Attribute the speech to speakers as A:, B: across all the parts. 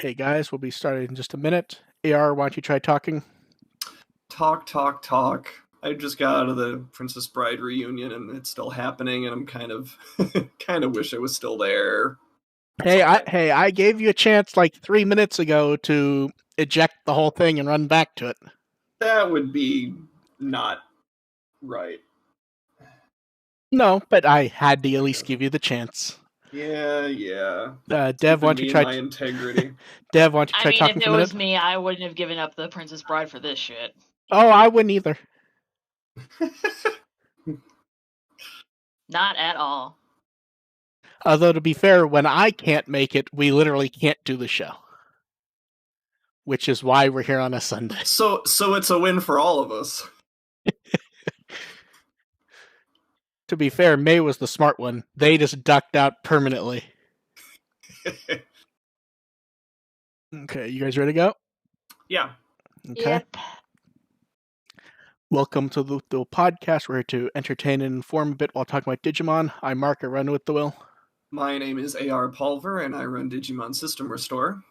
A: Hey guys, we'll be starting in just a minute. AR, why don't you try talking?
B: Talk. I just got out of the Princess Bride reunion and it's still happening, and I'm kind of wish I was still there.
A: I gave you a chance like 3 minutes ago to eject the whole thing and run back to it.
B: That would be not right.
A: No, but I had to at least give you the chance.
B: Yeah.
A: Dev, why don't you try?
B: My integrity.
A: Dev, why don't you try talking
C: if
A: for
C: it
A: a
C: was
A: minute?
C: me, I wouldn't have given up the Princess Bride for this shit.
A: Oh, I wouldn't either.
C: Not at all.
A: Although, to be fair, when I can't make it, we literally can't do the show. Which is why we're here on a Sunday.
B: So it's a win for all of us.
A: To be fair, May was the smart one. They just ducked out permanently. Okay, you guys ready to go?
B: Yeah.
A: Okay.
C: Yep.
A: Welcome to the podcast. We're here to entertain and inform a bit while talking about Digimon. I'm Mark, I run with the Will.
B: My name is AR Pulver, and I run Digimon System Restore.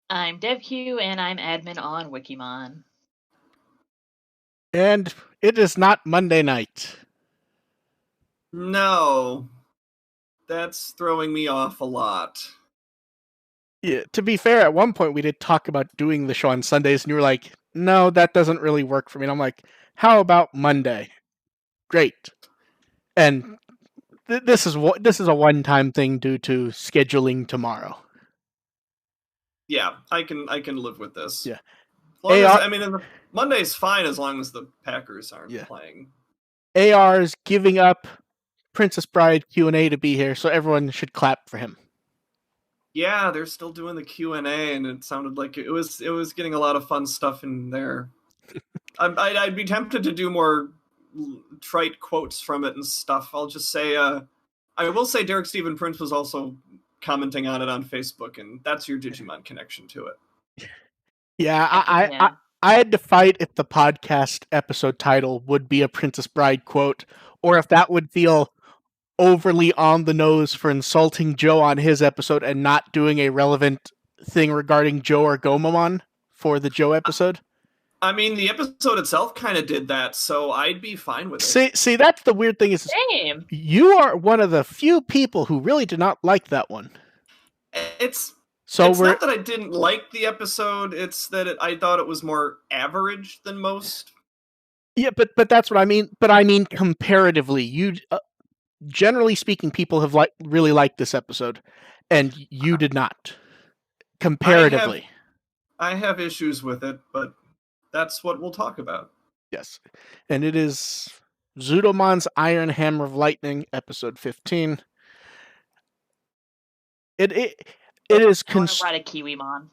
C: I'm DevQ, and I'm admin on Wikimon.
A: And it is not Monday night.
B: No. That's throwing me off a lot.
A: Yeah, to be fair, at one point we did talk about doing the show on Sundays, and you were like, no, that doesn't really work for me. And I'm like, how about Monday? Great. And this is a one-time thing due to scheduling tomorrow.
B: Yeah, I can live with this.
A: Yeah.
B: Monday's fine as long as the Packers aren't playing.
A: AR is giving up Princess Bride Q&A to be here, so everyone should clap for him.
B: Yeah, they're still doing the Q&A, and it sounded like it was getting a lot of fun stuff in there. I'd be tempted to do more trite quotes from it and stuff. I'll just say, I will say Derek Stephen Prince was also commenting on it on Facebook, and that's your Digimon connection to it.
A: Yeah, I had to fight if the podcast episode title would be a Princess Bride quote, or if that would feel overly on the nose for insulting Joe on his episode and not doing a relevant thing regarding Joe or Gomamon for the Joe episode.
B: I mean, the episode itself kind of did that, so I'd be fine with it.
A: See, that's the weird thing is
C: Same.
A: You are one of the few people who really did not like that one.
B: It's not that I didn't like the episode, it's that I thought it was more average than most.
A: Yeah, but that's what I mean. But I mean comparatively, you generally speaking, people have really liked this episode, and you did not. Comparatively,
B: I have issues with it, but that's what we'll talk about.
A: Yes, and it is Zudomon's Iron Hammer of Lightning, episode 15. It is.
C: I want to ride a Kiwimon.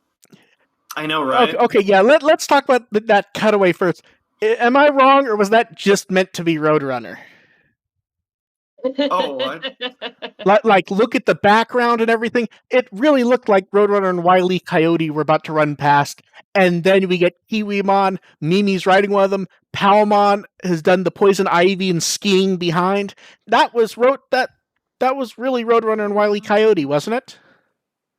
B: I know, right?
A: Okay, yeah. Let's talk about that cutaway first. Am I wrong, or was that just meant to be Roadrunner?
B: Oh,
A: like look at the background and everything. It really looked like Roadrunner and Wile E. Coyote were about to run past, and then we get Kiwimon. Mimi's riding one of them. Palmon has done the poison ivy and skiing behind. That was that was really Roadrunner and Wile E. Coyote, wasn't it?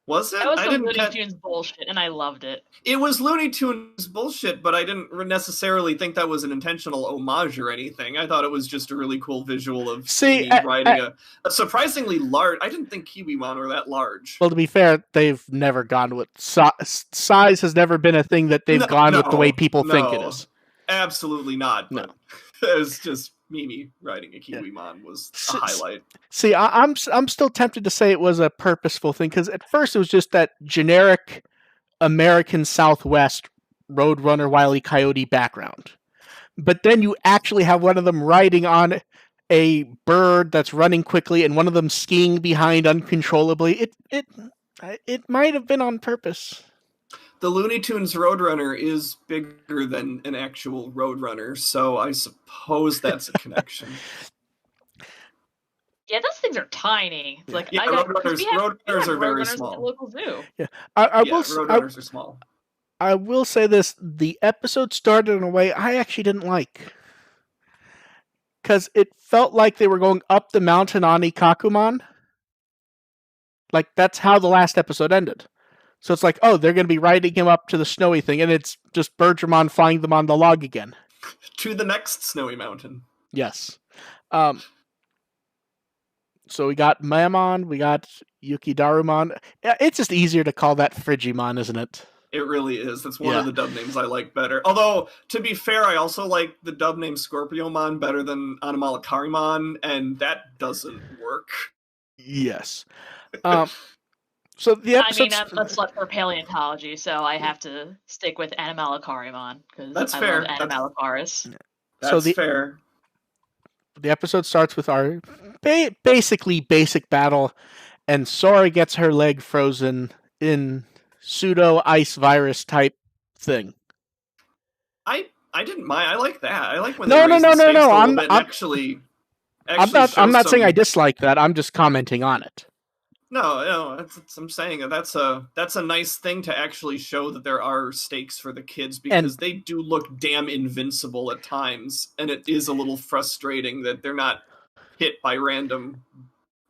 B: Was it?
C: That was some Looney Tunes bullshit, and I loved it.
B: It was Looney Tunes bullshit, but I didn't necessarily think that was an intentional homage or anything. I thought it was just a really cool visual of riding a surprisingly large... I didn't think Kiwimon were that large.
A: Well, to be fair, they've never gone with... Size has never been a thing that they've gone with the way people think it is.
B: Absolutely not. No. It was just... Mimi riding a Kiwimon was a highlight.
A: See, I'm still tempted to say it was a purposeful thing, because at first it was just that generic American Southwest Roadrunner Wile E. Coyote background. But then you actually have one of them riding on a bird that's running quickly and one of them skiing behind uncontrollably. It might have been on purpose.
B: The Looney Tunes Roadrunner is bigger than an actual Roadrunner, so I suppose that's a connection.
C: Yeah, those things are tiny. It's like
B: Roadrunners are very small.
C: At the local zoo.
A: Yeah,
B: Roadrunners are small.
A: I will say this: the episode started in a way I actually didn't like, because it felt like they were going up the mountain on Ikakumon. Like that's how the last episode ended. So it's like, oh, they're going to be riding him up to the snowy thing, and it's just Bergermon flying them on the log again.
B: To the next snowy mountain.
A: Yes. So we got Mamon, we got Yukidarumon. It's just easier to call that Frigimon, isn't it?
B: It really is. That's one of the dub names I like better. Although, to be fair, I also like the dub name Scorpiomon better than Anomalakarimon, and that doesn't work.
A: Yes. So the episode.
C: I mean, I'm a slut for paleontology, so I have to stick with Anomalakarimon because I
B: fair.
C: love Anomalakaris.
B: That's fair.
A: The episode starts with our basically basic battle, and Sora gets her leg frozen in pseudo ice virus type thing.
B: I didn't mind. I like that. I like when
A: no. I'm not saying I dislike that. I'm just commenting on it.
B: No, I'm saying that's a nice thing to actually show that there are stakes for the kids, because they do look damn invincible at times, and it is a little frustrating that they're not hit by random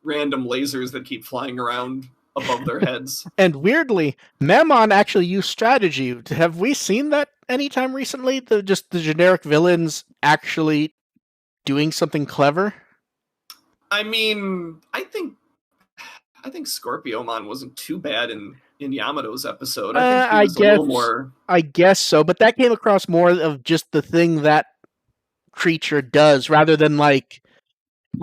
B: lasers that keep flying around above their heads.
A: And weirdly, Memon actually used strategy. Have we seen that anytime recently? The generic villains actually doing something clever?
B: I mean, I think Scorpiomon wasn't too bad in Yamato's episode. I think he was a little more.
A: I guess so, but that came across more of just the thing that creature does, rather than like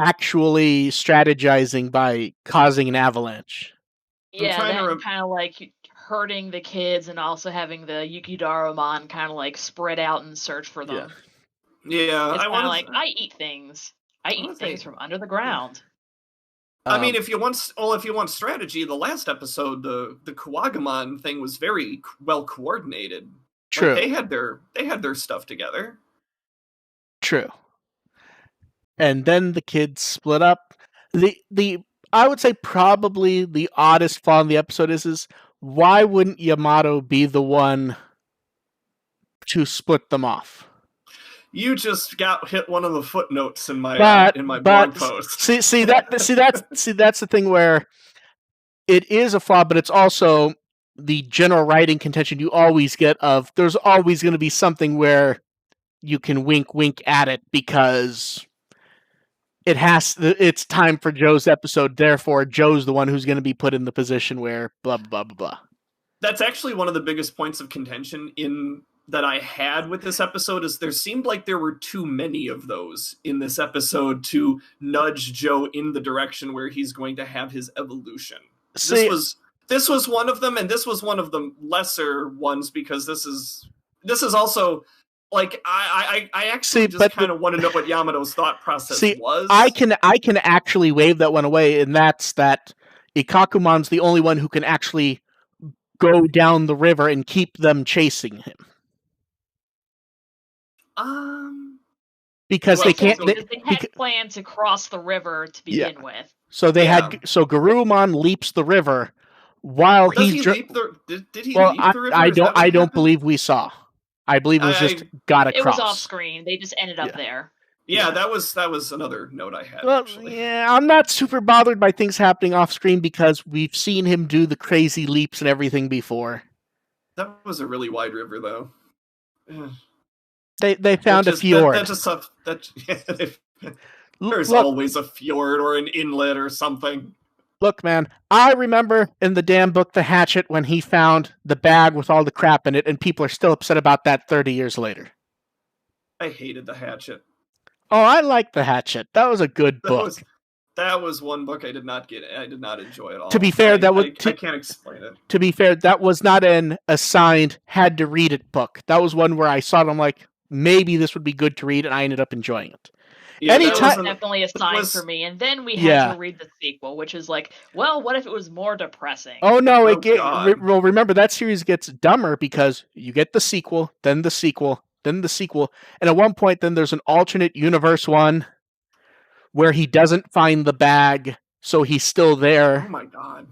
A: actually strategizing by causing an avalanche.
C: Yeah, that kind of like hurting the kids, and also having the Yukidarumon kind of like spread out and search for them.
B: Yeah,
C: it's kind of like I eat things. I eat things from under the ground.
B: I mean, if you want strategy, the last episode, the Kuwagamon thing was very well coordinated.
A: True.
B: Like, they had their stuff together.
A: True. And then the kids split up. The I would say probably the oddest flaw in the episode is why wouldn't Yamato be the one to split them off?
B: You just got hit one of the footnotes in my blog post.
A: See that's the thing where it is a flaw, but it's also the general writing contention you always get of there's always going to be something where you can wink at it because it's time for Joe's episode, therefore Joe's the one who's going to be put in the position where blah blah blah blah.
B: That's actually one of the biggest points of contention that I had with this episode, is there seemed like there were too many of those in this episode to nudge Joe in the direction where he's going to have his evolution. This was one of them, and this was one of the lesser ones, because this is also like I actually kind of want to know what Yamato's thought process was.
A: I can actually wave that one away, and that's that Ikakumon's the only one who can actually go down the river and keep them chasing him. Because they can't.
C: They had planned to cross the river to begin with.
A: So Garurumon leaps the river while
B: did he leap the river?
A: I don't believe we saw. I believe it was just got across.
C: It was off screen. They just ended up there.
B: Yeah, that was another note I had.
A: Well,
B: actually.
A: Yeah, I'm not super bothered by things happening off screen because we've seen him do the crazy leaps and everything before.
B: That was a really wide river, though.
A: They found a fjord.
B: There's always a fjord or an inlet or something.
A: Look, man, I remember in the damn book The Hatchet when he found the bag with all the crap in it, and people are still upset about that 30 years later.
B: I hated The Hatchet.
A: Oh, I liked The Hatchet. That was a good book.
B: That was one book I did not enjoy at all.
A: To be fair,
B: I can't explain it.
A: To be fair, that was not an assigned had to read it book. That was one where I saw it, I'm like, maybe this would be good to read, and I ended up enjoying it.
C: Yeah, that was definitely a sign for me. And then we had to read the sequel, which is like, well, what if it was more depressing?
A: Oh no! Well, remember that series gets dumber because you get the sequel, then the sequel, then the sequel, and at one point, then there's an alternate universe one where he doesn't find the bag, so he's still there.
B: Oh my god!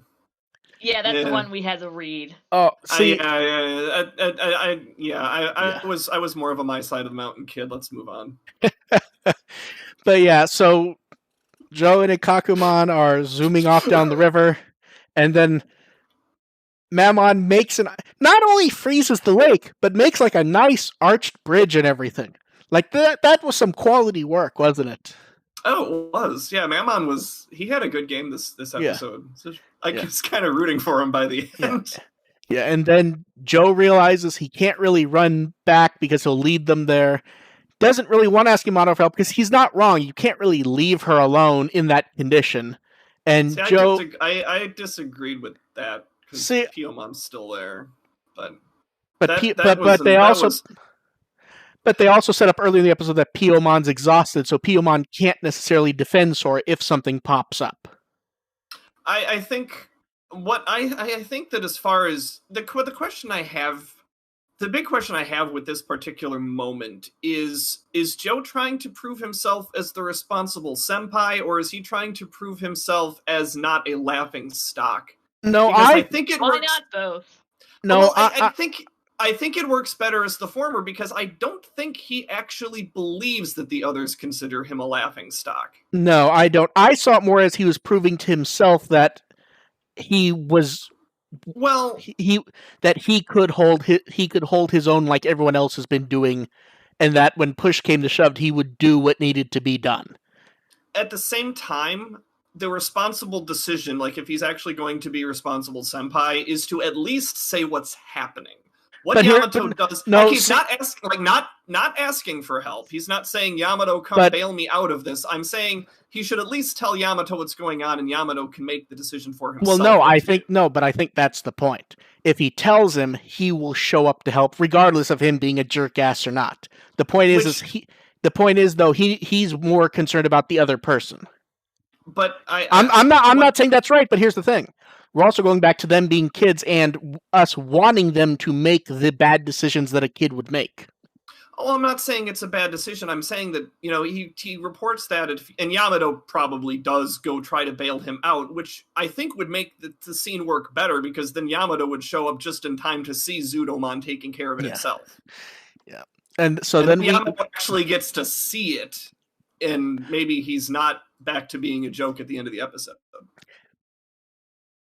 C: Yeah, that's the one we had to read.
A: Oh, see,
B: I was more of a My Side of the Mountain kid. Let's move on.
A: But yeah, so Joe and Ikakumon are zooming off down the river, and then Mammon makes not only freezes the lake, but makes like a nice arched bridge and everything. Like that was some quality work, wasn't it?
B: Oh, it was. Yeah, Mammon he had a good game this episode. So I was kind of rooting for him by the end.
A: Yeah, and then Joe realizes he can't really run back because he'll lead them there. Doesn't really want to ask Yamato for help because he's not wrong. You can't really leave her alone in that condition. And
B: See,
A: Joe,
B: I disagreed with that because Piomon's still there, but
A: they also set up earlier in the episode that Piomon's exhausted, so Piomon can't necessarily defend Sora if something pops up.
B: I think I think that as far as the question I have, the big question I have with this particular moment is Joe trying to prove himself as the responsible senpai, or is he trying to prove himself as not a laughing stock?
A: No,
B: because I think it
C: why
B: works.
C: Not both?
B: No, well, I think it works better as the former because I don't think he actually believes that the others consider him a laughing stock.
A: No, I don't. I saw it more as he was proving to himself that he was that he could hold his own like everyone else has been doing, and that when push came to shove, he would do what needed to be done.
B: At the same time, the responsible decision, like if he's actually going to be responsible senpai, is to at least say what's happening. What Yamato does, he's not asking for help. He's not saying, Yamato, come bail me out of this. I'm saying he should at least tell Yamato what's going on, and Yamato can make the decision for himself.
A: Well, but I think that's the point. If he tells him, he will show up to help, regardless of him being a jerk ass or not. The point is, he's more concerned about the other person.
B: But
A: I'm not saying that's right, but here's the thing. We're also going back to them being kids and us wanting them to make the bad decisions that a kid would make.
B: Oh, I'm not saying it's a bad decision. I'm saying that, he reports that, and Yamato probably does go try to bail him out, which I think would make the scene work better, because then Yamato would show up just in time to see Zudomon taking care of it himself.
A: Yeah. And so then
B: Yamato actually gets to see it, and maybe he's not back to being a joke at the end of the episode.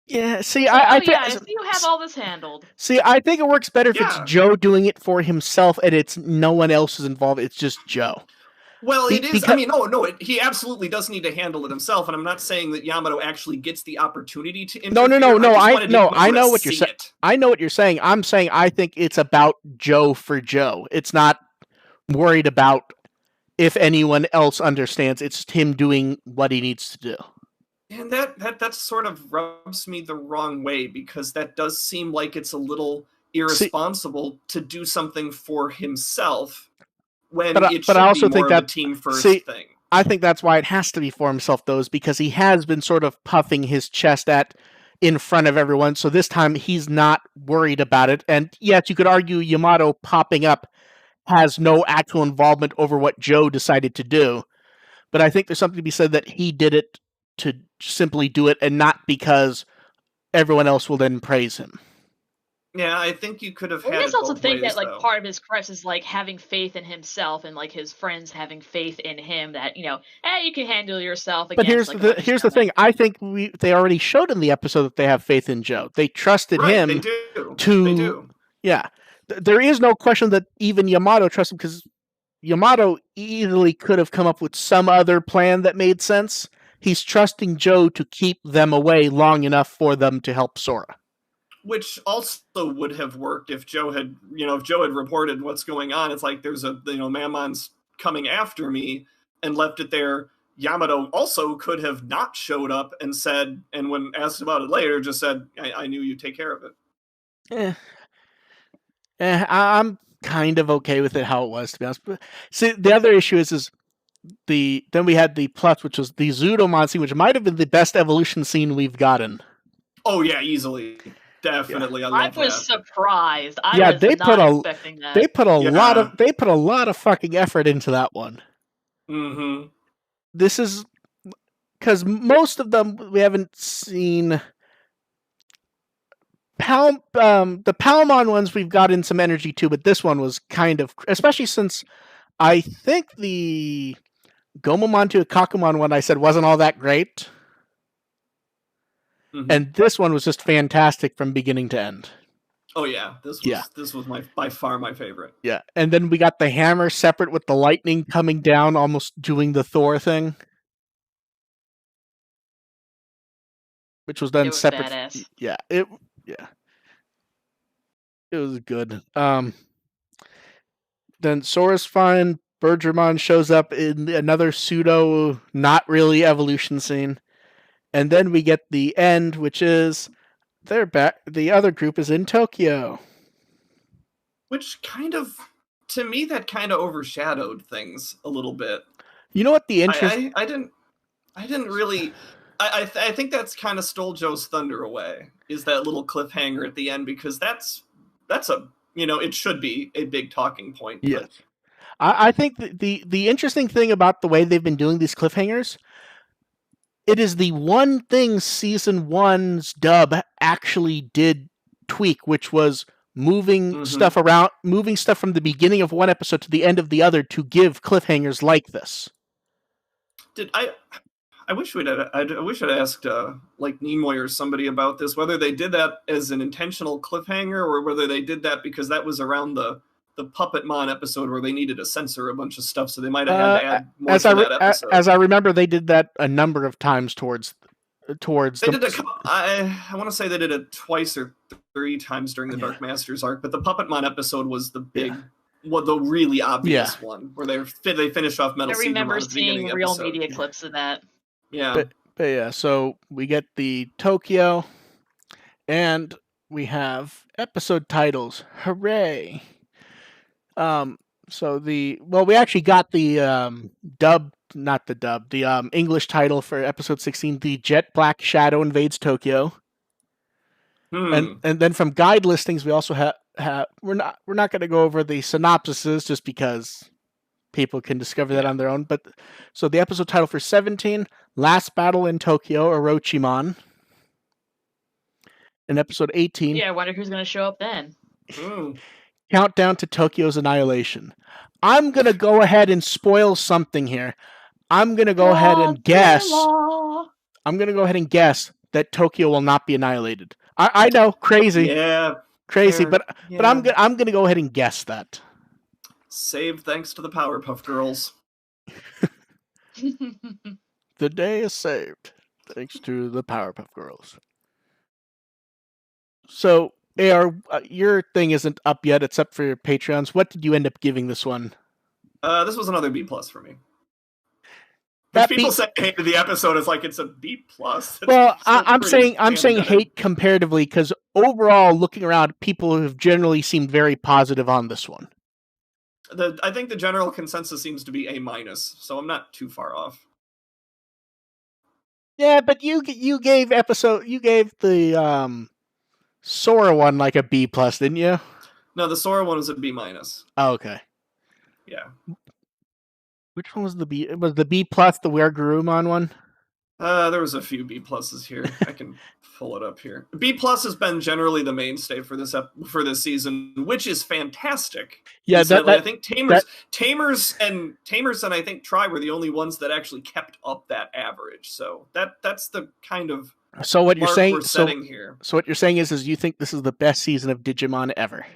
A: Yeah, see,
C: you have all this handled.
A: See, I think it works better if it's Joe doing it for himself and it's no one else is involved. It's just Joe.
B: Well, it is. He absolutely does need to handle it himself, and I'm not saying that Yamato actually gets the opportunity to interfere.
A: No. I know what you're saying. I know what you're saying. I'm saying I think it's about Joe for Joe. It's not worried about if anyone else understands. It's him doing what he needs to do.
B: And that sort of rubs me the wrong way, because that does seem like it's a little irresponsible to do something for himself when it should be more of a team first thing.
A: I think that's why it has to be for himself, though, is because he has been sort of puffing his chest in front of everyone, so this time he's not worried about it. And yes, you could argue Yamato popping up has no actual involvement over what Joe decided to do, but I think there's something to be said that he did it to simply do it, and not because everyone else will then praise him.
B: Yeah, I think you could have had.
C: I also think that part of his crest is having faith in himself and his friends having faith in him that you can handle yourself.
A: But here's the thing. I think they already showed in the episode that they have faith in Joe. They trusted him.
B: They do.
A: Yeah, there is no question that even Yamato trusts him, because Yamato easily could have come up with some other plan that made sense. He's trusting Joe to keep them away long enough for them to help Sora.
B: Which also would have worked if Joe had, reported what's going on. It's like there's Mammon's coming after me, and left it there. Yamato also could have not showed up and said, and when asked about it later, just said, I knew you'd take care of it.
A: I'm kind of okay with it how it was, to be honest. But see, the other issue is then we had the plus, which was the Zudomon scene, which might have been the best evolution scene we've gotten.
B: Oh yeah, easily, definitely. Yeah. I
C: was surprised. I was not expecting that.
A: They put a lot of fucking effort into that one.
B: Mm-hmm.
A: This is because most of them we haven't seen. The Palmon ones we've gotten some energy to, but this one was kind of, especially since I think the Gomamon to Kakumon one I said wasn't all that great. And this one was just fantastic from beginning to end.
B: Oh yeah, this was by far my favorite.
A: Yeah, and then we got the hammer separate with the lightning coming down, almost doing the Thor thing, which was done separate.
C: Badass.
A: It was good. Then Sora's fine. Bergermon shows up in another pseudo, not really evolution scene, and then we get the end, which is they're back. The other group is in Tokyo.
B: Which kind of, to me, that kind of overshadowed things a little bit.
A: You know what the interest?
B: I didn't really. I think that's kind of stole Joe's thunder away. Is that little cliffhanger at the end, because that's a, it should be a big talking point.
A: Yes. I think the interesting thing about the way they've been doing these cliffhangers, it is the one thing season 1's dub actually did tweak, which was moving stuff around, moving stuff from the beginning of one episode to the end of the other to give cliffhangers like this.
B: I wish I'd asked like Nimoy or somebody about this, whether they did that as an intentional cliffhanger or whether they did that because that was around the Puppetmon episode where they needed to censor a bunch of stuff, so they might have had to add more to that episode.
A: As I remember, they did that a number of times towards.
B: They did I want to say they did it twice or 3 times during the Dark Masters arc, but the Puppetmon episode was the big, the really obvious one where they finished off Metal Seed. I
C: remember seeing real media clips of that.
B: Yeah,
A: but yeah. So we get the Tokyo, and we have episode titles. Hooray! So we actually got the the English title for episode 16, The Jet Black Shadow Invades Tokyo. And then from guide listings, we also have we're not going to go over the synopsises just because people can discover that on their own. But so the episode title for 17, Last Battle in Tokyo, Orochimon. And episode 18.
C: Yeah, I wonder who's going to show up then.
A: Countdown to Tokyo's Annihilation. I'm going to go ahead and spoil something here. I'm going to go ahead and guess. I'm going to go ahead and guess that Tokyo will not be annihilated. I know, crazy.
B: Yeah.
A: Crazy, but I'm going to go ahead and guess that.
B: Saved thanks to the Powerpuff Girls.
A: The day is saved thanks to the Powerpuff Girls. So, AR, your thing isn't up yet, except for your Patreons. What did you end up giving this one?
B: This was another B+ for me. Which people say hated the episode is like it's a B+.
A: Well, I'm saying hate comparatively because overall, looking around, people have generally seemed very positive on this one.
B: I think the general consensus seems to be A-, so I'm not too far off.
A: Yeah, but you gave the Sora one like a B+, didn't you?
B: No, the Sora one was a B-.
A: Oh, okay.
B: Yeah.
A: Which one was the B? Was the B+, the Wergurumon one?
B: There was a few B+ here. I can pull it up here. B+ has been generally the mainstay for this season, which is fantastic.
A: Yeah,
B: I think Tamers and I think Tri were the only ones that actually kept up that average. So that's the kind of
A: what you're saying.
B: We're setting here.
A: So what you're saying is you think this is the best season of Digimon ever?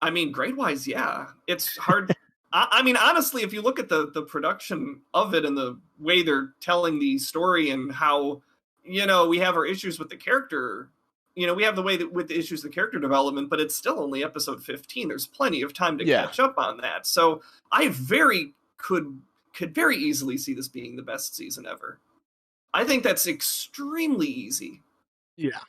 B: I mean, grade-wise, yeah. It's hard. I mean, honestly, if you look at the production of it and the way they're telling the story and how, we have our issues with the character, we have the way that with the issues of the character development, but it's still only episode 15. There's plenty of time to catch up on that. So I could very easily see this being the best season ever. I think that's extremely easy.
A: Yeah.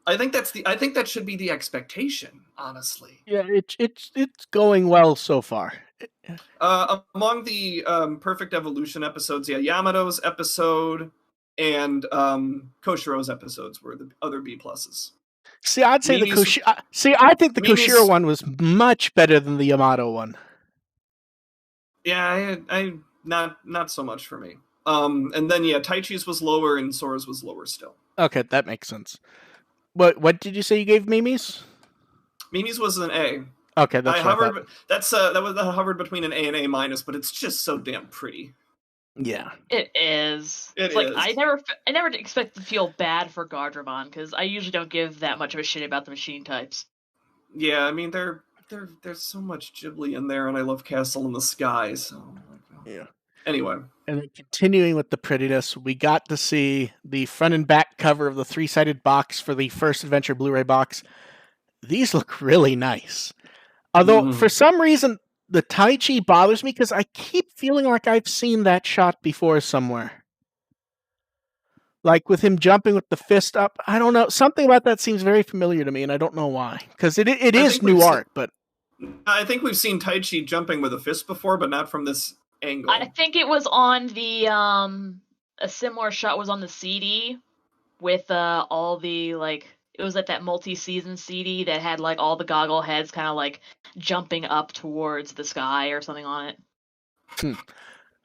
B: I think that should be the expectation, honestly.
A: Yeah, it's going well so far.
B: Among the Perfect Evolution episodes, Yamato's episode and Koshiro's episodes were the other B+.
A: See, I'd say I think the Koshiro one was much better than the Yamato one.
B: Yeah, I not so much for me. And then Taichi's was lower and Sora's was lower still.
A: Okay, that makes sense. What did you say you gave Mimi's?
B: Mimi's was an A.
A: Okay, that's
B: that was hovered between an A and A-, but it's just so damn pretty.
A: Yeah.
C: It is.
B: It
C: Like
B: is.
C: I never expect to feel bad for Gardramon because I usually don't give that much of a shit about the machine types.
B: Yeah, I mean there's so much Ghibli in there, and I love Castle in the Sky. So
A: Yeah.
B: Anyway,
A: and then continuing with the prettiness, we got to see the front and back cover of the 3-sided box for the first Adventure Blu-ray box. These look really nice. Although for some reason the Tai Chi bothers me because I keep feeling like I've seen that shot before somewhere. Like with him jumping with the fist up, I don't know. Something about that seems very familiar to me, and I don't know why. Because it is new art, but
B: I think we've seen Tai Chi jumping with a fist before, but not from this angle.
C: I think it was on the a similar shot was on the CD with all the like it was like that multi-season CD that had like all the goggle heads kind of like jumping up towards the sky or something on it.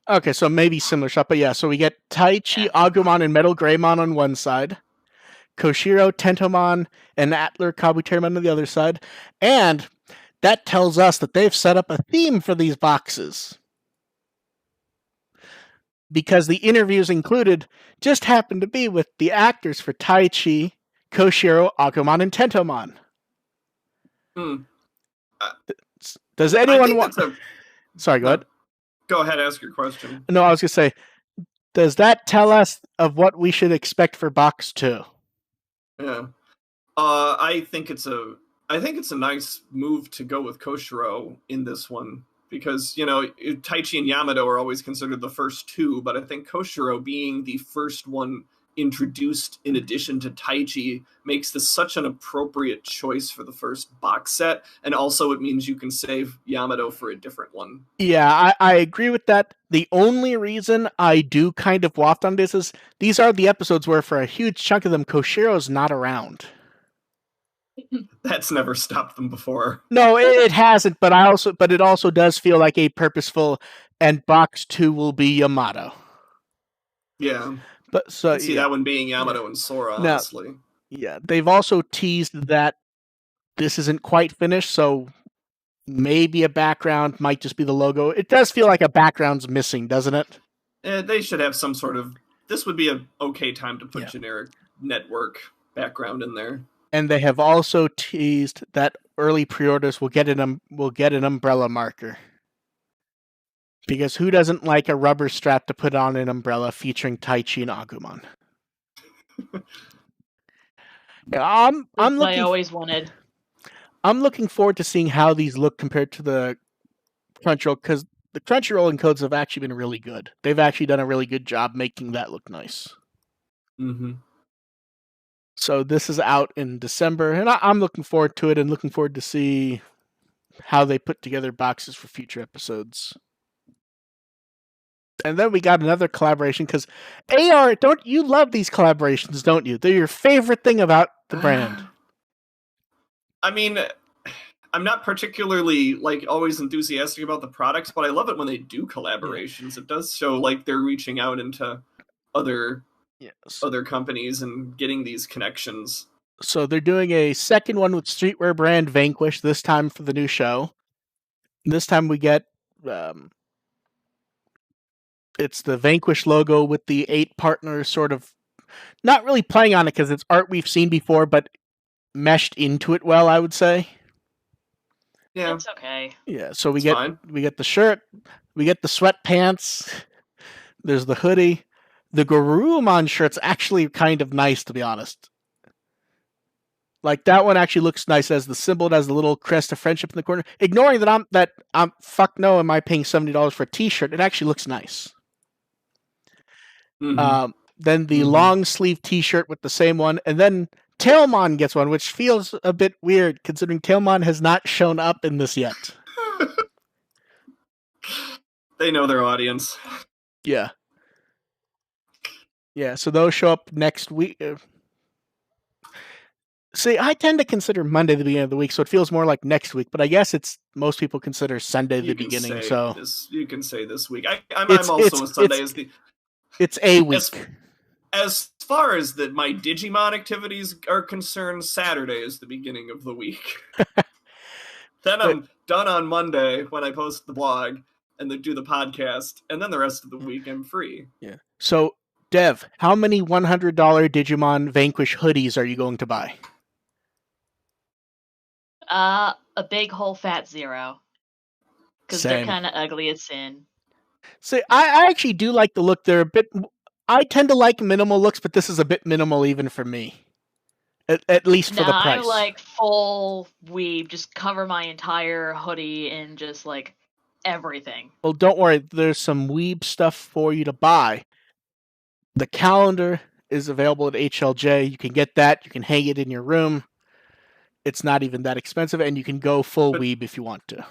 A: Okay, so maybe similar shot, but yeah, so we get Tai Chi, Agumon, and Metal Greymon on one side, Koshiro, Tentomon, and Atler Kabuterimon on the other side, and that tells us that they've set up a theme for these boxes. Because the interviews included just happened to be with the actors for Tai Chi, Koshiro, Agumon, and Tentomon. Does anyone want... Sorry, go ahead.
B: Go ahead, ask your question.
A: No, I was going to say, does that tell us of what we should expect for box 2?
B: Yeah. I think it's a nice move to go with Koshiro in this one because, Taichi and Yamato are always considered the first two, but I think Koshiro being the first one introduced in addition to Taichi makes this such an appropriate choice for the first box set, and also it means you can save Yamato for a different one.
A: Yeah, I agree with that. The only reason I do kind of waft on this is these are the episodes where for a huge chunk of them Koshiro's not around.
B: That's never stopped them before.
A: No, it hasn't, but it also does feel like a purposeful, and box 2 will be Yamato.
B: Yeah.
A: But so
B: I see that one being Yamato and Sora, honestly.
A: Yeah, they've also teased that this isn't quite finished, so maybe a background might just be the logo. It does feel like a background's missing, doesn't it?
B: They should have some sort of... This would be an okay time to put generic network background in there.
A: And they have also teased that early pre-orders will get an umbrella marker. Because who doesn't like a rubber strap to put on an umbrella featuring Taichi and Agumon?
C: I always wanted.
A: I'm looking forward to seeing how these look compared to the Crunchyroll, because the Crunchyroll encodes have actually been really good. They've actually done a really good job making that look nice.
B: Mm-hmm.
A: So this is out in December, and I'm looking forward to it and looking forward to see how they put together boxes for future episodes. And then we got another collaboration, because AR, don't you love these collaborations, don't you? They're your favorite thing about the brand.
B: I mean, I'm not particularly always enthusiastic about the products, but I love it when they do collaborations. It does show they're reaching out into other companies and getting these connections.
A: So they're doing a second one with streetwear brand Vanquish, this time for the new show. This time we get it's the Vanquish logo with the 8 partners sort of not really playing on it because it's art we've seen before, but meshed into it well, I would say.
B: Yeah,
C: it's okay.
A: Yeah, so we get the shirt, we get the sweatpants, there's the hoodie. The Garurumon shirt's actually kind of nice, to be honest. That one actually looks nice as the symbol. It has the little crest of friendship in the corner. Ignoring that I'm fuck no, am I paying $70 for a t-shirt? It actually looks nice.
B: Mm-hmm.
A: Then the long sleeve t-shirt with the same one, and then Tailmon gets one, which feels a bit weird considering Tailmon has not shown up in this yet.
B: They know their audience.
A: Yeah. Yeah, so those show up next week. See, I tend to consider Monday the beginning of the week, so it feels more like next week. But I guess most people consider Sunday the beginning. So
B: you can say this week. I'm also a Sunday as the.
A: It's a week.
B: As far as my Digimon activities are concerned, Saturday is the beginning of the week. Then I'm done on Monday when I post the blog. and then do the podcast, and then the rest of the week I'm free.
A: Yeah. So, Dev, how many $100 Digimon Vanquish hoodies are you going to buy?
C: A big whole fat 0. Because they're
A: Same.
C: kind of ugly as sin.
A: See, I actually do like the look. They're a bit. I tend to like minimal looks, but this is a bit minimal even for me. At least for the price.
C: I'm like full weave, just cover my entire hoodie in just like everything.
A: Well, don't worry. There's some weeb stuff for you to buy. The calendar is available at HLJ. You can get that. You can hang it in your room. It's not even that expensive, and you can go full weeb if you want to.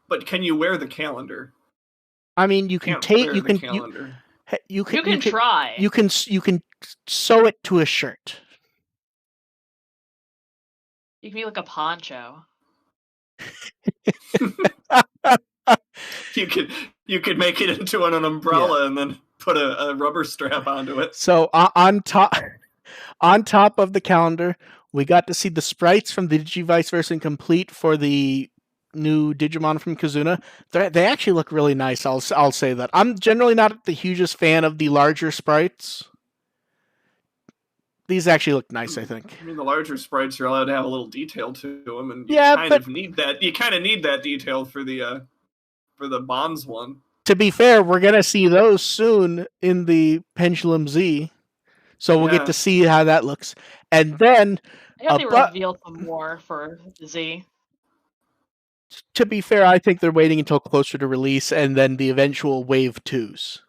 B: But can you wear the calendar?
A: I mean, you can take. You can. You
C: can try.
A: You can sew it to a shirt.
C: You can be like a poncho.
B: You could make it into an umbrella and then put a rubber strap onto it.
A: So on top of the calendar, we got to see the sprites from the Digivice version complete for the new Digimon from Kazuna. They actually look really nice. I'll say that. I'm generally not the hugest fan of the larger sprites. These actually look nice, I think.
B: I mean, the larger sprites are allowed to have a little detail to them, and you need that. You kind of need that detail for the Bonds one.
A: To be fair, we're gonna see those soon in the Pendulum Z, so we'll get to see how that looks. And then
C: I hope they reveal some more for the Z.
A: To be fair, I think they're waiting until closer to release, and then the eventual Wave 2s.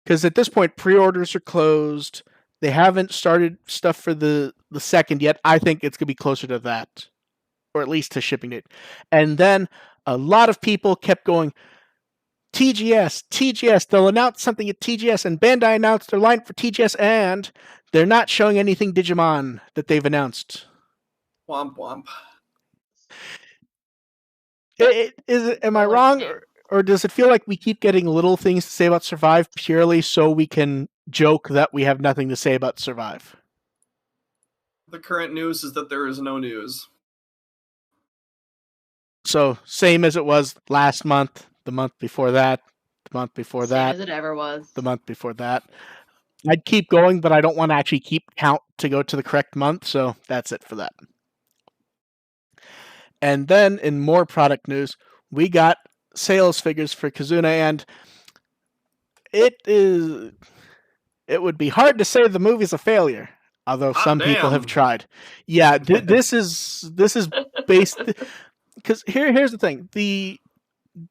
A: Because at this point, pre-orders are closed. They haven't started stuff for the second yet. I think it's going to be closer to that. Or at least to shipping it. And then a lot of people kept going, TGS. They'll announce something at TGS. And Bandai announced their line for TGS. And they're not showing anything Digimon that they've announced.
B: Womp womp.
A: Am I wrong? Or does it feel like we keep getting little things to say about Survive purely so we can joke that we have nothing to say about Survive?
B: The current news is that there is no news.
A: So, same as it was last month, the month before that, the month before that.
C: Same as it ever was.
A: The month before that. I'd keep going, but I don't want to actually keep count to go to the correct month, so that's it for that. And then, in more product news, we got sales figures for Kazuna, and it would be hard to say the movie's a failure, although some people have tried. Yeah, this is based because here's the thing: the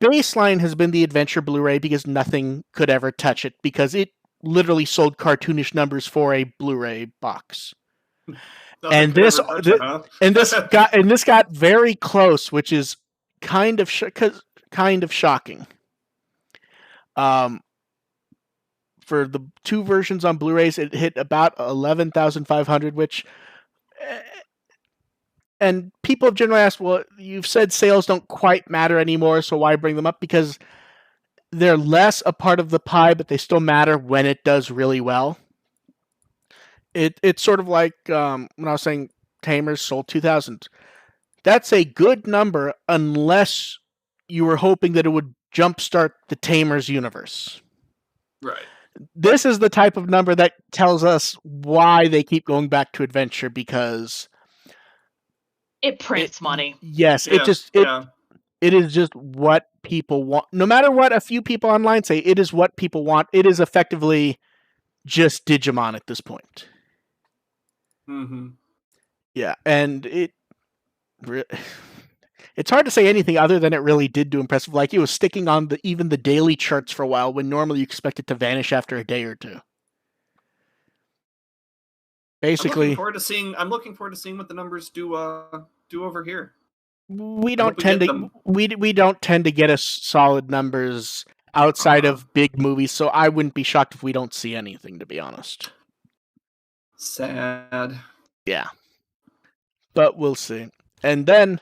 A: baseline has been the Adventure Blu-ray because nothing could ever touch it because it literally sold cartoonish numbers for a Blu-ray box. And this got very close, which is kind of shocking. For the two versions on Blu-rays, it hit about 11,500, which, and people have generally asked, well, you've said sales don't quite matter anymore, so why bring them up? Because they're less a part of the pie, but they still matter when it does really well. It's sort of like when I was saying Tamers sold 2,000. That's a good number unless you were hoping that it would jumpstart the Tamers universe.
B: Right.
A: This is the type of number that tells us why they keep going back to Adventure, because
C: it prints money.
A: Yes, it is just what people want. No matter what a few people online say, it is what people want. It is effectively just Digimon at this point.
B: Mm-hmm.
A: Yeah, and it's hard to say anything other than it really did do impressive. Like, it was sticking on even the daily charts for a while when normally you expect it to vanish after a day or two. Basically,
B: I'm looking forward to seeing what the numbers do over here.
A: We don't tend to get us solid numbers outside of big movies, so I wouldn't be shocked if we don't see anything, to be honest.
B: Sad.
A: Yeah. But we'll see. And then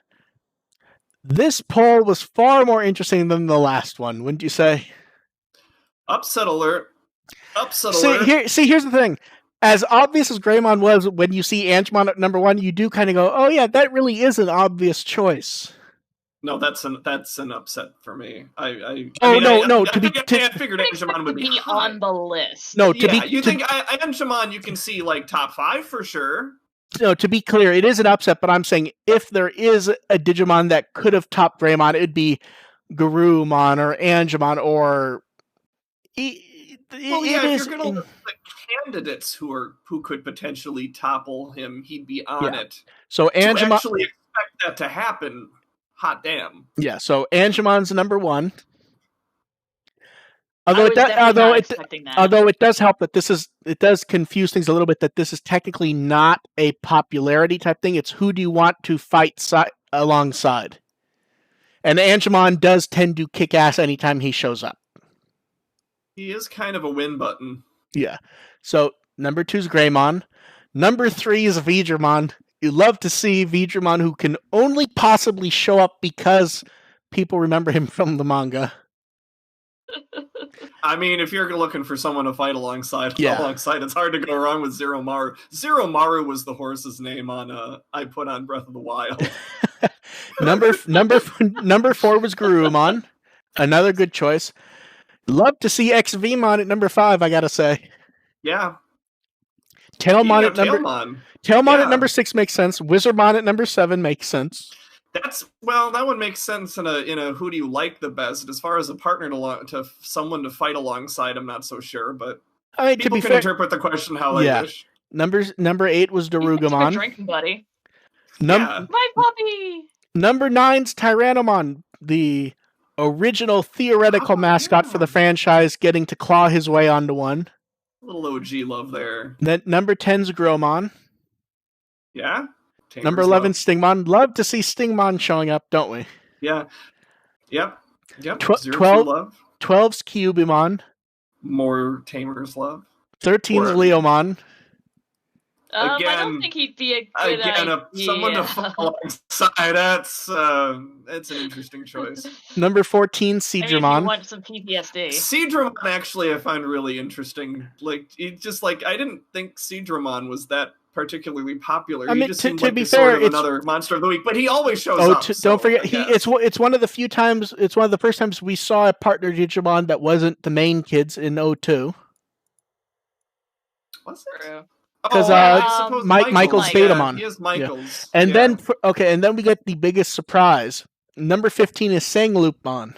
A: this poll was far more interesting than the last one, wouldn't you say?
B: Upset alert.
A: Here's the thing. As obvious as Greymon was, when you see Angemon at number 1, you do kind of go, oh yeah, that really is an obvious choice.
B: No, that's an upset for me. I figured Angemon would be high.
C: on the list.
A: No,
B: you think Angemon you can see like top 5 for sure.
A: No, to be clear, it is an upset, but I'm saying if there is a Digimon that could have topped Greymon, it'd be Garurumon or Angemon or.
B: If you're gonna look at the candidates who could potentially topple him, he'd be on it.
A: So Angemon,
B: to actually expect that to happen, hot damn.
A: Yeah, so Angemon's number 1. Although it does help that it does confuse things a little bit that this is technically not a popularity type thing. It's who do you want to fight alongside. And Angemon does tend to kick ass anytime he shows up.
B: He is kind of a win button.
A: Yeah. So number 2 is Greymon. Number 3 is Veedramon. You love to see Veedramon, who can only possibly show up because people remember him from the manga.
B: I mean, if you're looking for someone to fight alongside, it's hard to go wrong with Zeromaru. Zeromaru was the horse's name on I put on Breath of the Wild.
A: Number 4 was Garurumon. Another good choice. Love to see XVmon at number 5, I gotta say.
B: Yeah.
A: Tailmon at number 6 makes sense. Wizardmon at number 7 makes sense.
B: That one makes sense in a who do you like the best. As far as a partner to someone to fight alongside, I'm not so sure, but
A: I mean,
B: people can interpret the question how they wish.
A: Number 8 was Darugumon.
C: Drinking buddy.
B: My
C: puppy.
A: Number 9's Tyrannomon, the original theoretical mascot for the franchise, getting to claw his way onto one.
B: A little OG love there.
A: Then number 10's Gromon.
B: Yeah.
A: Number 11, Stingmon. Love to see Stingmon showing up, don't we?
B: Yeah. Yep.
A: 12's Kyubimon.
B: More Tamers love.
A: 13's Leomon.
C: I don't think he'd be a good idea.
B: Someone to follow alongside. That's an interesting choice.
A: Number 14, Seadramon.
C: I mean, if you want some PTSD.
B: Seadramon, actually, I find really interesting. Like, I didn't think Seadramon was that particularly popular.
A: I mean,
B: he just seemed
A: to
B: like
A: be
B: fair,
A: fair,
B: another monster of the week, but he always shows up.
A: Don't forget, it's one of the few times. It's one of the first times we saw a partner Digimon that wasn't the main kids in 02.
B: Was it?
A: Because Michael's Betamon.
B: He is Michael's.
A: Yeah. And then we get the biggest surprise. Number 15 is Sangloopmon.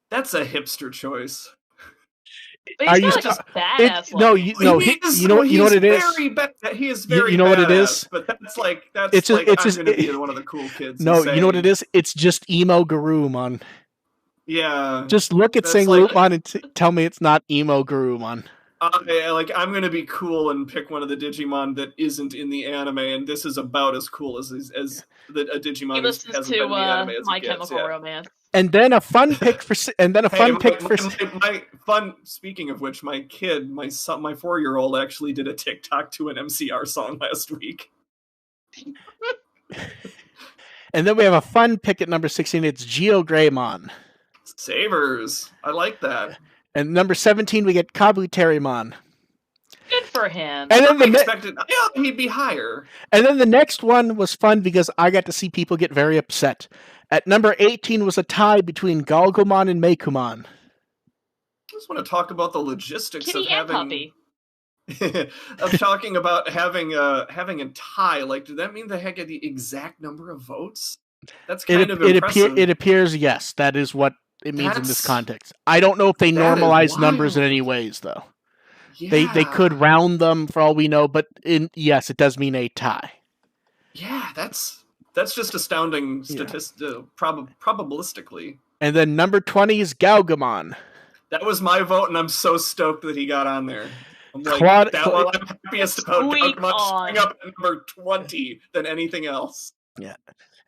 B: That's a hipster choice.
C: But he's not like badass.
A: You know what it is?
B: He is very
A: you know
B: badass,
A: what it is?
B: But I'm going to be one of the cool kids.
A: No, you know what it is? It's just emo Garurumon.
B: Yeah.
A: Just look at Sangloopmon and tell me it's not emo Garurumon.
B: I'm going to be cool and pick one of the Digimon that isn't in the anime, and this is about as cool as a Digimon
C: he listens
B: hasn't been in the anime as
C: My
B: it gets,
C: Chemical Romance.
A: And then a fun pick for.
B: Speaking of which, my 4-year-old actually did a TikTok to an MCR song last week.
A: And then we have a fun pick at number 16. It's Geogreymon.
B: Savers. I like that.
A: And number 17, we get Kabuterimon.
C: Good for him.
B: And then he'd be higher.
A: And then the next one was fun because I got to see people get very upset. At number 18 was a tie between Galgomon and Meikumon.
B: I just want to talk about the logistics
C: Kitty
B: of having
C: puppy.
B: of talking about having a tie. Like, did that mean they had the exact number of votes? That's kind of impressive.
A: It appears, yes, that is what it means in this context. I don't know if they normalize numbers in any ways, though.
B: Yeah.
A: They could round them for all we know, but yes, it does mean a tie.
B: Yeah, that's just astounding probabilistically.
A: And then number 20 is Galgamon.
B: That was my vote, and I'm so stoked that he got on there. I'm like, I'm happiest about Galgamon showing up at number 20 than anything else.
A: Yeah.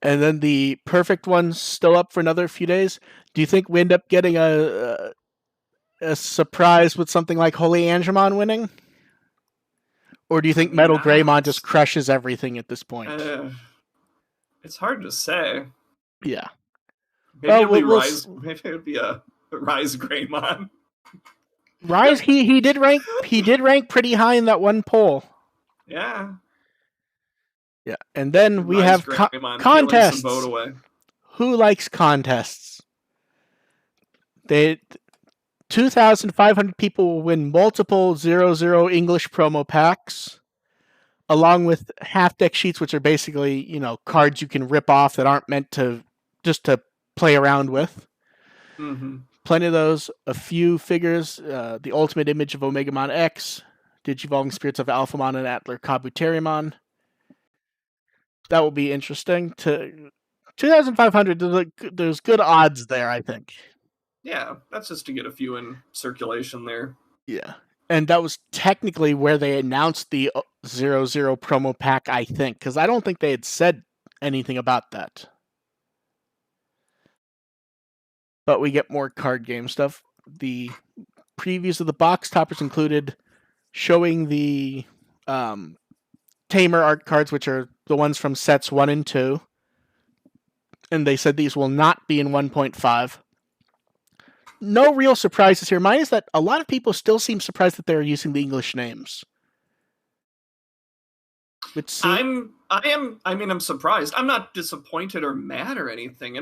A: And then the perfect one's still up for another few days. Do you think we end up getting a surprise with something like Holy Angemon winning? Or do you think Metal Greymon just crushes everything at this point?
B: It's hard to say.
A: Yeah.
B: Maybe it would be a Rise Greymon.
A: Rise, he did rank pretty high in that one poll.
B: Yeah.
A: Yeah. And then we have contests. who likes contests? 2,500 people will win multiple 0-0 English promo packs, along with half-deck sheets, which are basically, cards you can rip off that aren't meant to just to play around with.
B: Mm-hmm.
A: Plenty of those. A few figures, the ultimate image of Omegamon X, Digivolving Spirits of Alphamon and Atler Kabuterimon. That will be interesting. 2,500, there's good odds there, I think.
B: Yeah, that's just to get a few in circulation there.
A: Yeah. And that was technically where they announced the 0-0 promo pack, I think, because I don't think they had said anything about that. But we get more card game stuff. The previews of the box toppers included showing the Tamer art cards, which are the ones from sets 1 and 2. And they said these will not be in 1.5. No real surprises here. Mine is that a lot of people still seem surprised that they're using the English names.
B: I'm surprised. I'm not disappointed or mad or anything.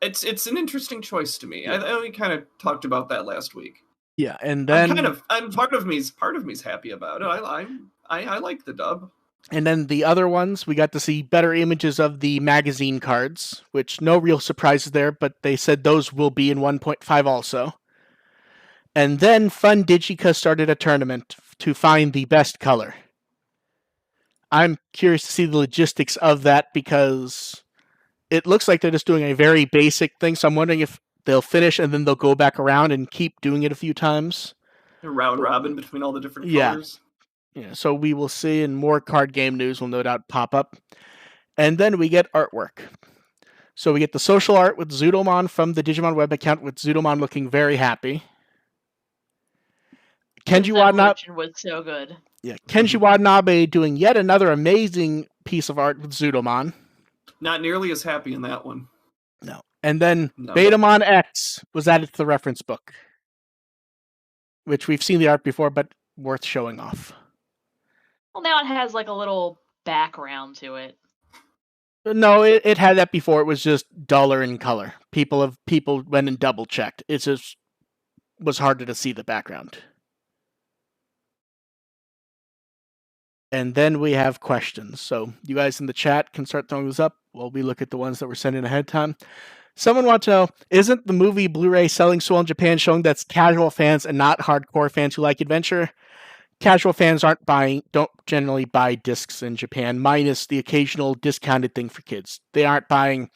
B: It's an interesting choice to me.
A: Yeah.
B: We kind of talked about that last week.
A: Yeah, and then
B: part of me's happy about it. I like the dub.
A: And then the other ones, we got to see better images of the magazine cards, which no real surprises there, but they said those will be in 1.5 also. And then Fun Digica started a tournament to find the best color. I'm curious to see the logistics of that because it looks like they're just doing a very basic thing, so I'm wondering if they'll finish and then they'll go back around and keep doing it a few times.
B: A round robin between all the different colors.
A: Yeah, so we will see, and more card game news will no doubt pop up. And then we get artwork. So we get the social art with Zudomon from the Digimon web account, with Zudomon looking very happy. Kenji Watanabe
C: was so good.
A: Yeah, Kenji Watanabe doing yet another amazing piece of art with Zudomon.
B: Not nearly as happy in that one.
A: No. And then Betamon X was added to the reference book, which we've seen the art before, but worth showing off.
C: Well, now it has like a little background to it.
A: No, it had that before. It was just duller in color. People went and double checked. It just was harder to see the background. And then we have questions. So you guys in the chat can start throwing those up while we look at the ones that were sent in ahead of time. Someone wants to know, isn't the movie Blu-ray selling so well in Japan, showing that's casual fans and not hardcore fans who like adventure? Casual fans don't generally buy discs in Japan, minus the occasional discounted thing for kids. They aren't buying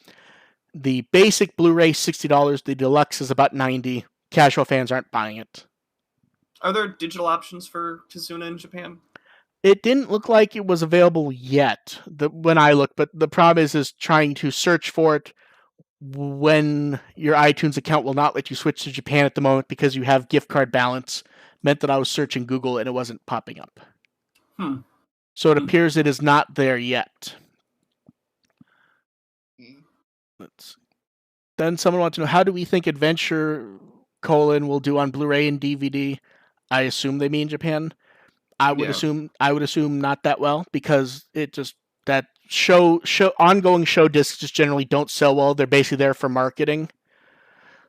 A: the basic Blu-ray, $60. The deluxe is about $90. Casual fans aren't buying it.
B: Are there digital options for Kizuna in Japan?
A: It didn't look like it was available yet when I looked, but the problem is trying to search for it when your iTunes account will not let you switch to Japan at the moment because you have gift card balance. Meant that I was searching Google and it wasn't popping up. So it appears it is not there yet. Then someone wants to know, how do we think Adventure : will do on Blu-ray and DVD? I assume they mean Japan. I would assume not that well, because it just that ongoing show discs just generally don't sell well. They're basically there for marketing.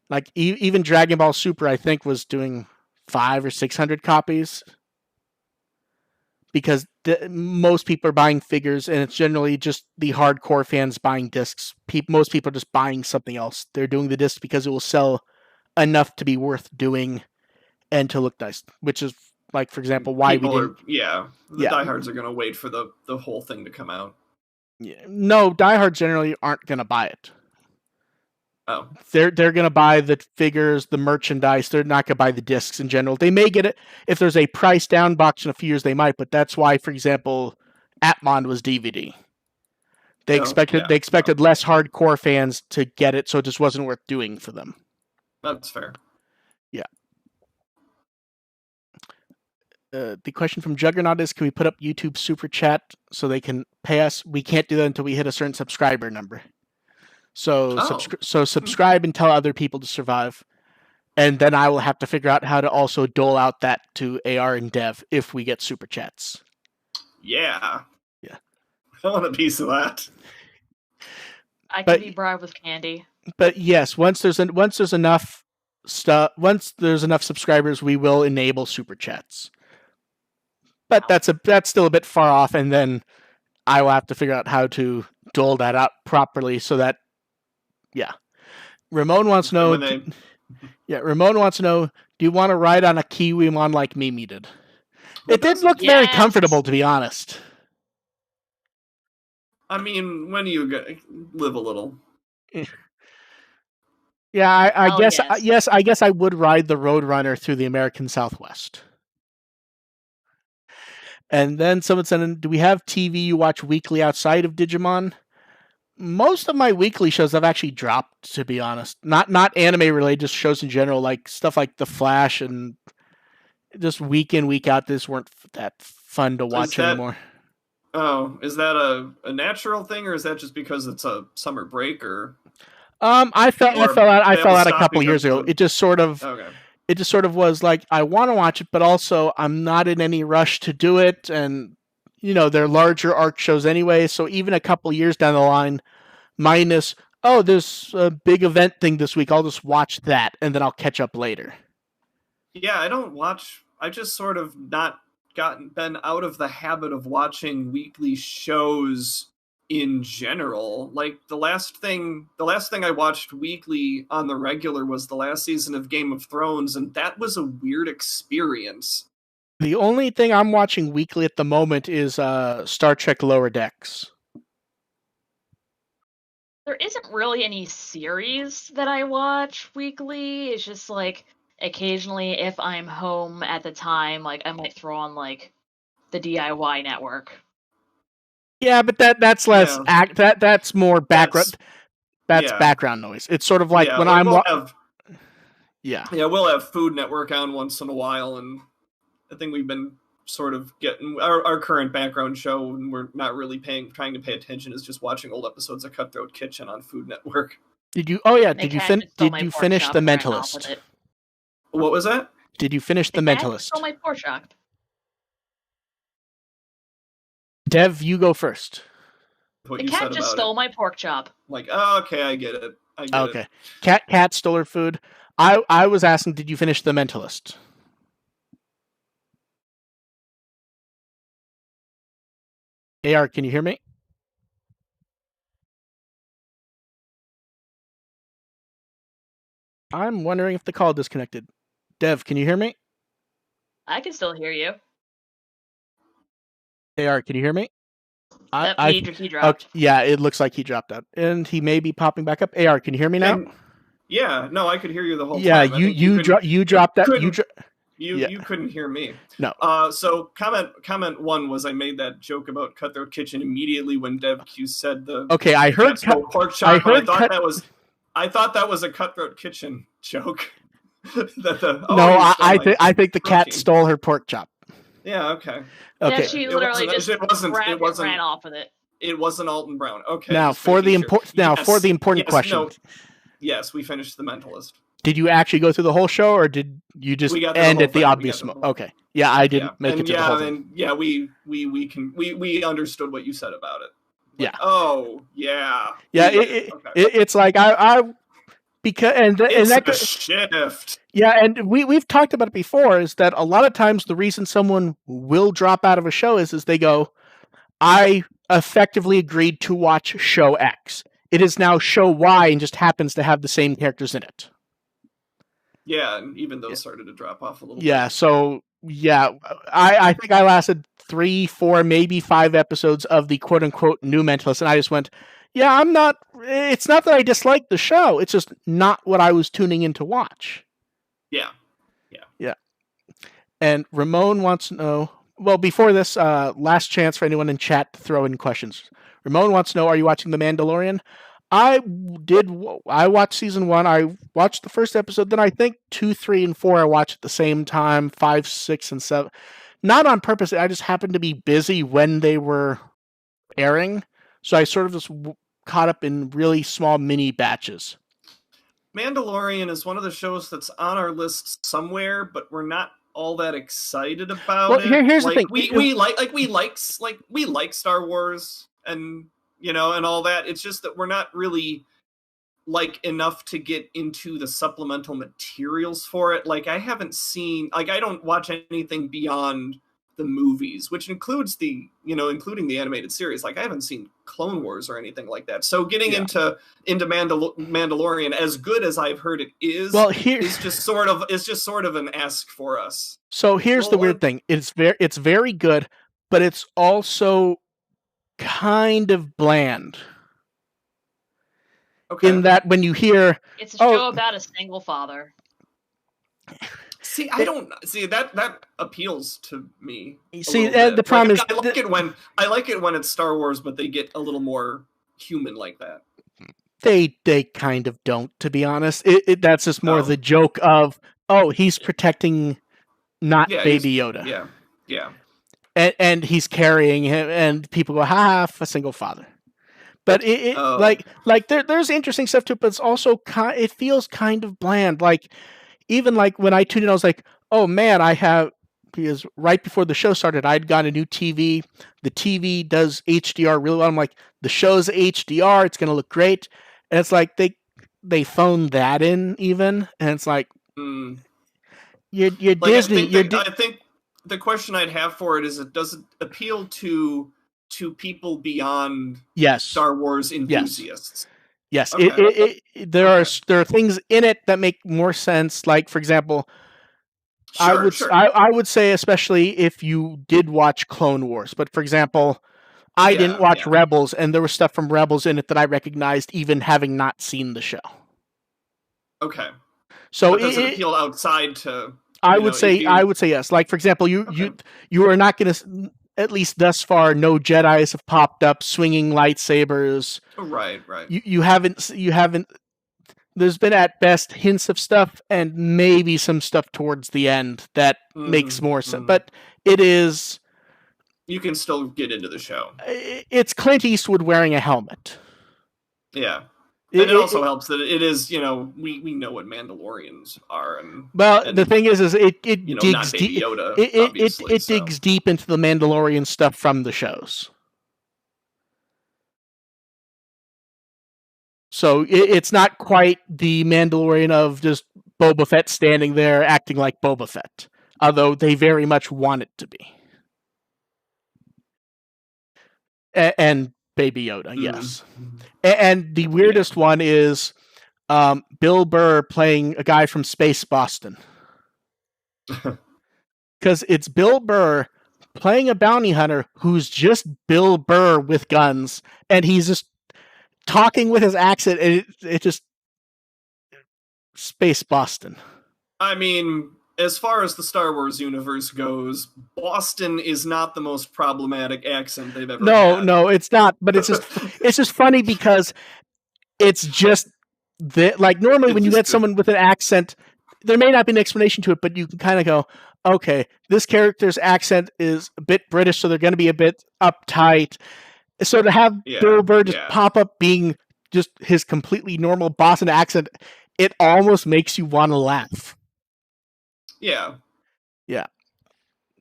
A: Like even Dragon Ball Super, I think, was doing 500 or 600 copies because most people are buying figures, and it's generally just the hardcore fans buying discs. Most people are just buying something else. They're doing the disc because it will sell enough to be worth doing and to look nice, which is, like, for example, why the
B: diehards are going to wait for the whole thing to come out.
A: Yeah. No, diehards generally aren't going to buy it.
B: Oh.
A: They're going to buy the figures, the merchandise. They're not going to buy the discs in general. They may get it if there's a price down box in a few years. They might, but that's why, for example, Atmon was DVD. They expected less hardcore fans to get it, so it just wasn't worth doing for them.
B: That's fair.
A: Yeah. The question from Juggernaut is, can we put up YouTube Super Chat so they can pay us? We can't do that until we hit a certain subscriber number. So subscribe and tell other people to survive. And then I will have to figure out how to also dole out that to AR and Dev if we get Super Chats.
B: Yeah.
A: Yeah.
B: I want a piece of that.
C: I
A: But-
C: can be bribed with candy.
A: But yes, once there's enough subscribers, we will enable super chats. But
C: Wow.
A: that's still a bit far off, and then I will have to figure out how to dole that out properly so that, yeah. Ramon wants to know. Ramon wants to know. Do you want to ride on a Kiwimon like Mimi did? It did look very comfortable, to be honest.
B: I mean, when you live a little.
A: Yeah, I guess.
C: yes.
A: Yes, I guess I would ride the Roadrunner through the American Southwest. And then someone said, "Do we have TV you watch weekly outside of Digimon?" Most of my weekly shows I've actually dropped, to be honest. Not anime related, just shows in general, like stuff like The Flash, and just week in, week out. This weren't that fun to watch anymore.
B: Oh, is that a natural thing, or is that just because it's a summer break, or?
A: I fell out a couple years ago. It just sort of was like, I want to watch it, but also I'm not in any rush to do it, and they're larger arc shows anyway. So even a couple years down the line, minus there's a big event thing this week, I'll just watch that, and then I'll catch up later.
B: Yeah, I don't watch. I just sort of not been out of the habit of watching weekly shows in general. Like the last thing I watched weekly on the regular was the last season of Game of Thrones, and that was a weird experience.
A: The only thing I'm watching weekly at the moment is Star Trek Lower Decks.
C: There isn't really any series that I watch weekly. It's just like occasionally, if I'm home at the time, like I might throw on like the DIY network.
A: Yeah, but that's less that's more background. That's background noise. It's sort of like when we'll have
B: Food Network on once in a while, and I think we've been sort of getting our current background show, and we're not really trying to pay attention, is just watching old episodes of Cutthroat Kitchen on Food Network.
A: Did you finish The Mentalist?
B: What was that?
A: Did you finish The Mentalist?
C: Stole my pork chop.
A: Dev, you go first.
C: The cat just stole my pork chop.
B: Like, oh, okay, I get it.
A: Okay. Cat stole her food. I was asking, did you finish The Mentalist? AR, can you hear me? I'm wondering if the call disconnected. Dev, can you hear me?
C: I can still hear you.
A: AR, can you hear me?
C: He dropped.
A: Yeah, it looks like he dropped out. And he may be popping back up. AR, can you hear me now?
B: No, I could hear you the whole time.
A: Yeah, you dropped that.
B: You couldn't hear me.
A: No.
B: So comment one was I made that joke about Cutthroat Kitchen immediately when DevQ said the
A: I heard
B: pork chop. I thought that was a Cutthroat Kitchen joke.
A: I think the cat stole her pork chop.
B: Yeah. Okay.
C: Yeah, she literally ran off with it.
B: It wasn't Alton Brown. Okay.
A: Now for the important question.
B: Yes, we finished The Mentalist.
A: Did you actually go through the whole show, or did you just end at the obvious moment? Okay. Yeah, I didn't make it to the whole thing.
B: Yeah, we understood what you said about it.
A: Like,
B: yeah. Oh, yeah.
A: Yeah, it's like it's
B: a shift.
A: Yeah, and we've talked about it before, is that a lot of times the reason someone will drop out of a show is they go, I effectively agreed to watch show X. It is now show Y and just happens to have the same characters in it.
B: Yeah, and even those started to drop off a little bit.
A: Yeah, so, I think I lasted 3, 4, maybe 5 episodes of the quote-unquote new Mentalist, and I just went, it's not that I dislike the show, it's just not what I was tuning in to watch. Yeah. And Ramon wants to know, well, before this, last chance for anyone in chat to throw in questions. Ramon wants to know, are you watching The Mandalorian? I watched season 1. I watched the first episode. Then I think 2, 3, and 4 I watched at the same time. 5, 6, and 7. Not on purpose. I just happened to be busy when they were airing. So I sort of just caught up in really small mini batches.
B: Mandalorian is one of the shows that's on our list somewhere, but we're not all that excited about it.
A: Here's the thing.
B: We like Star Wars, and and all that. It's just that we're not really like enough to get into the supplemental materials for it. Like I haven't seen, like I don't watch anything beyond the movies, which includes including the animated series. Like I haven't seen Clone Wars or anything like that. So getting into Mandalorian, as good as I've heard it is, is just sort of an ask for us.
A: So here's the weird thing. It's very good, but it's also kind of bland.
B: Okay.
A: In that when you hear
C: it's a show about a single father.
B: See, I don't see that appeals to me.
A: See, the problem is
B: I like it when it's Star Wars, but they get a little more human like that.
A: They kind of don't, to be honest. That's just more the joke of, he's protecting not Baby Yoda.
B: Yeah.
A: And he's carrying him, and people go, ha, a single father. But there's interesting stuff to it, but it's also it feels kind of bland. Like even like when I tuned in, I was like, oh man, because right before the show started, I'd got a new TV. The TV does HDR really well. I'm like, the show's HDR, it's gonna look great. And it's like they phoned that in even, and it's like you're Disney.
B: I think the question I'd have for it is, does it appeal to people beyond Star Wars enthusiasts?
A: Yes. Okay. There are things in it that make more sense. Like, for example, I would say, especially if you did watch Clone Wars. But for example, I didn't watch Rebels, and there was stuff from Rebels in it that I recognized, even having not seen the show.
B: Okay.
A: So
B: but does it appeal outside to?
A: I would say yes. Like, for example, you are not going to. At least thus far, no Jedis have popped up swinging lightsabers.
B: Right.
A: You haven't. There's been at best hints of stuff, and maybe some stuff towards the end that makes more sense. But it is.
B: You can still get into the show.
A: It's Clint Eastwood wearing a helmet.
B: Yeah. And it also helps that it is, we know what Mandalorians are. And
A: the thing is it digs
B: not Baby Yoda,
A: it digs deep into the Mandalorian stuff from the shows. So it's not quite the Mandalorian of just Boba Fett standing there acting like Boba Fett, although they very much want it to be. And Baby Yoda, yes. And the weirdest one is Bill Burr playing a guy from Space Boston. Because it's Bill Burr playing a bounty hunter who's just Bill Burr with guns, and he's just talking with his accent, and it just... Space Boston.
B: I mean, as far as the Star Wars universe goes, Boston is not the most problematic accent they've ever had.
A: No, it's not. But it's just funny because it's just like normally when you get someone with an accent, there may not be an explanation to it, but you can kind of go, okay, this character's accent is a bit British, so they're going to be a bit uptight. So to have Bill Burr just pop up being just his completely normal Boston accent, it almost makes you want to laugh.
B: Yeah.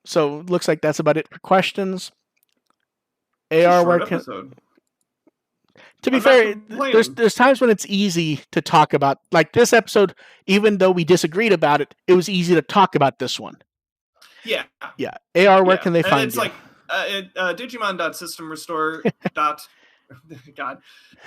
A: So it looks like that's about it for questions. AR, where can... To be fair, there's times when it's easy to talk about. Like this episode, even though we disagreed about it, it was easy to talk about this one.
B: Yeah.
A: AR, where can they find
B: you? It's like Digimon.systemrestore. God.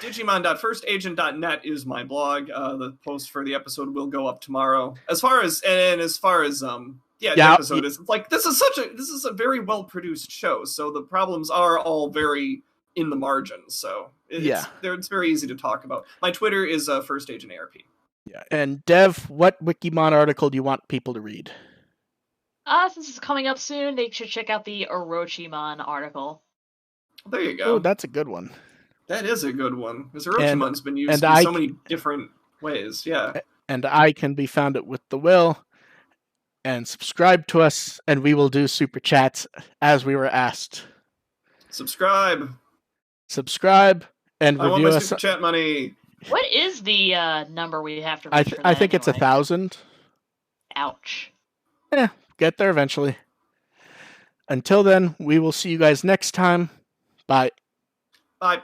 B: Digimon.firstagent.net is my blog. The post for the episode will go up tomorrow. As far as the episode is like this is a very well produced show, so the problems are all very in the margins. So it's very easy to talk about. My Twitter is First Agent ARP.
A: Yeah. And Dev, what Wikimon article do you want people to read?
C: Since it's coming up soon, they should check out the Orochimon article.
B: There you go.
A: Oh, that's a good one.
B: That is a good one. Because Orochimon's been used in so many different ways. Yeah.
A: And I can be found at With the Will. And subscribe to us, and we will do super chats as we were asked.
B: Subscribe,
A: and review us.
B: I want my super chat money.
C: What is the number we have to reach?
A: I think it's 1,000.
C: Ouch.
A: Yeah, get there eventually. Until then, we will see you guys next time. Bye.
B: Bye.